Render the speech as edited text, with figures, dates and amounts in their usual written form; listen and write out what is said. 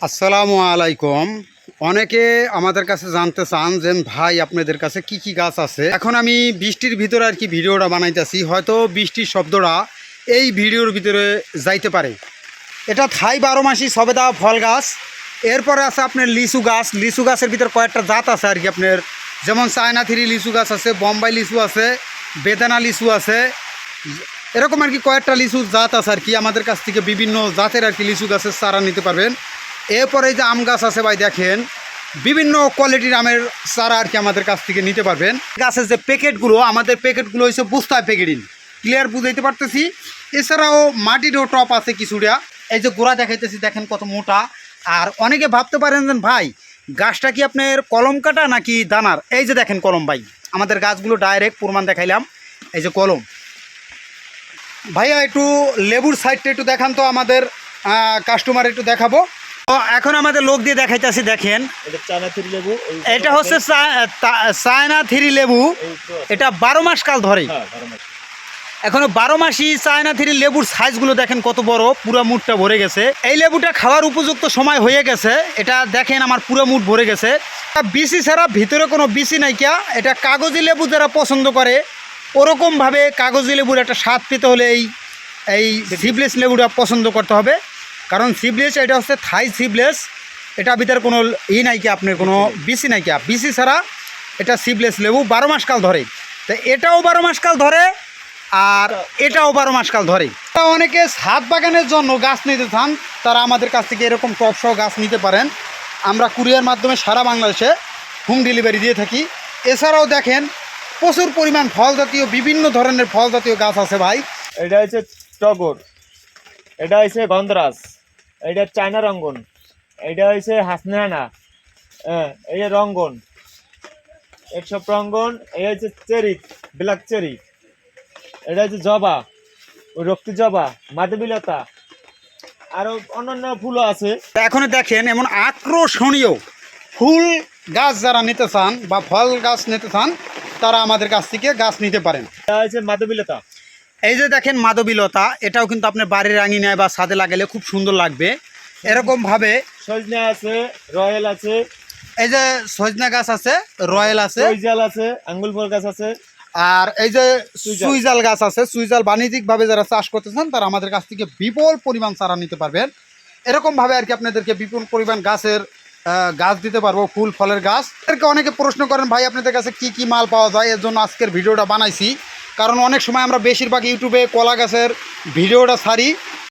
আসসালামু আলাইকুম। অনেকে আমাদের কাছে জানতে চান যে ভাই আপনাদের কাছে কি কি গাছ আছে। এখন আমি বৃষ্টির ভিতরে আর কি ভিডিওটা বানাইতেছি, হয়তো বৃষ্টির শব্দটা এই ভিডিওর ভিতরে যাইতে পারে। এটা থাই 12 মাসি সবেদা ফল গাছ। এরপরে আছে আপনার লিচু গাছ। লিচু গাছের ভিতরে কয়েকটা জাত আছে আর কি আপনার, যেমন চায়না থ্রি লিচু গাছ আছে, বোম্বাই লিচু আছে, বেদানা লিচু আছে, এরকম আর কি কয়েকটা লিচু জাত আছে আর কি। আমাদের কাছ থেকে বিভিন্ন জাতের আর কি লিচু গাছের চারা নিতে পারবেন। এরপরে যে আম গাছ আছে ভাই, দেখেন বিভিন্ন কোয়ালিটির আমের চারা আর কি আমাদের কাছ থেকে নিতে পারবেন। গাছের যে প্যাকেটগুলো, আমাদের প্যাকেটগুলো হচ্ছে বস্তায় প্যাকেটিং, ক্লিয়ার বুঝাইতে পারতেছি। এছাড়াও মাটিরও টপ আছে কিছুটা। এই যে গোড়া দেখাইতেছি, দেখেন কত মোটা। আর অনেকে ভাবতে পারেন যে ভাই গাছটা কি আপনার কলম কাটা নাকি দানার। এই যে দেখেন কলম ভাই, আমাদের গাছগুলো ডাইরেক্ট প্রমাণ দেখাইলাম। এই যে কলম। ভাইয়া একটু লেবুর সাইডটা একটু দেখান তো আমাদের কাস্টমার একটু দেখাবো। তো এখন আমাদের লোক দিয়ে দেখাইতেছি, দেখেন এটা হচ্ছে চায়না থ্রি লেবু। এটা 12 মাস কাল ধরে। এখনো 12 মাসই চায়না থ্রি লেবুর সাইজগুলো দেখেন কত বড়, পুরো মুঠটা ভরে গেছে। এই লেবুটা খাওয়ার উপযুক্ত সময় হয়ে গেছে। এটা দেখেন আমার পুরো মুঠ ভরে গেছে। বিসি ছাড়া ভিতরে কোনো বিসি নাইকিয়া। এটা কাগজি লেবু যারা পছন্দ করে ওরকমভাবে কাগজি লেবুর একটা স্বাদ পেতে হলে এই সিবলেস লেবুটা পছন্দ করতে হবে। কারণ সিবলেস এটা হচ্ছে থাই সিবলেস, এটা ভিতরে কোনো নাইকিয়া, আপনার কোনো বিসি নাইকিয়া। বিসি ছাড়া এটা সিবলেস লেবু 12 মাস কাল ধরে। তো এটাও 12 মাস কাল ধরে, আর এটাও 12 মাস কাল ধরে। অনেকে ছাদ বাগানের জন্য গাছ নিতে চান, তারা আমাদের কাছ থেকে এরকম টপসহ গাছ নিতে পারেন। আমরা কুরিয়ার মাধ্যমে সারা বাংলাদেশে হোম ডেলিভারি দিয়ে থাকি। এছাড়াও দেখেন প্রচুর পরিমাণ ফল জাতীয় বিভিন্ন ধরনের ফল জাতীয় গাছ আছে ভাই। এটা হচ্ছে টগর, এটা হচ্ছে গন্ধরাজ, এটা চায়না রঙ্গন, এটা হচ্ছে হাসনানা, এই যে রঙ্গন, একসব রঙ্গন, এই হচ্ছে চেরি, ব্ল্যাক চেরি, এটা হচ্ছে জবা, রক্তি জবা, মাধবীলতা, আরো অন্যান্য ফুলও আছে। এখন দেখেন এমন আকর্ষণীয় ফুল গাছ যারা নিতে চান বা ফল গাছ নিতে চান, তারা আমাদের কাছ থেকে গাছ নিতে পারেন। এটা হচ্ছে মাধবীলতা। এই যে দেখেন মাধবীলতা, এটাও কিন্তু আপনার বাড়ির আঙিনায় বা ছাদে লাগালে খুব সুন্দর লাগবে। এরকমভাবে সজনা আছে, রয়েল আছে, এই যে সজনা গাছ আছে, রয়েল আছে, সুইজাল আছে, আঙ্গুল ফল গাছ আছে, আর এই যে সুইজাল গাছ আছে। সুইজাল বাণিজ্যিকভাবে যারা চাষ করতে চান তারা আমাদের কাছ থেকে বিপুল পরিমাণ চারা নিতে পারবেন। এরকমভাবে আর কি আপনাদেরকে বিপুল পরিমাণ গাছের গাছ দিতে পারবো, ফুল ফলের গাছ। এদেরকে অনেকে প্রশ্ন করেন ভাই আপনাদের কাছে কি কি মাল পাওয়া যায়, এর জন্য আজকের ভিডিওটা বানাইছি। কারণ অনেক সময় আমরা বেশিরভাগ ইউটিউবে কলা গাছের ভিডিওটা ছাড়ি,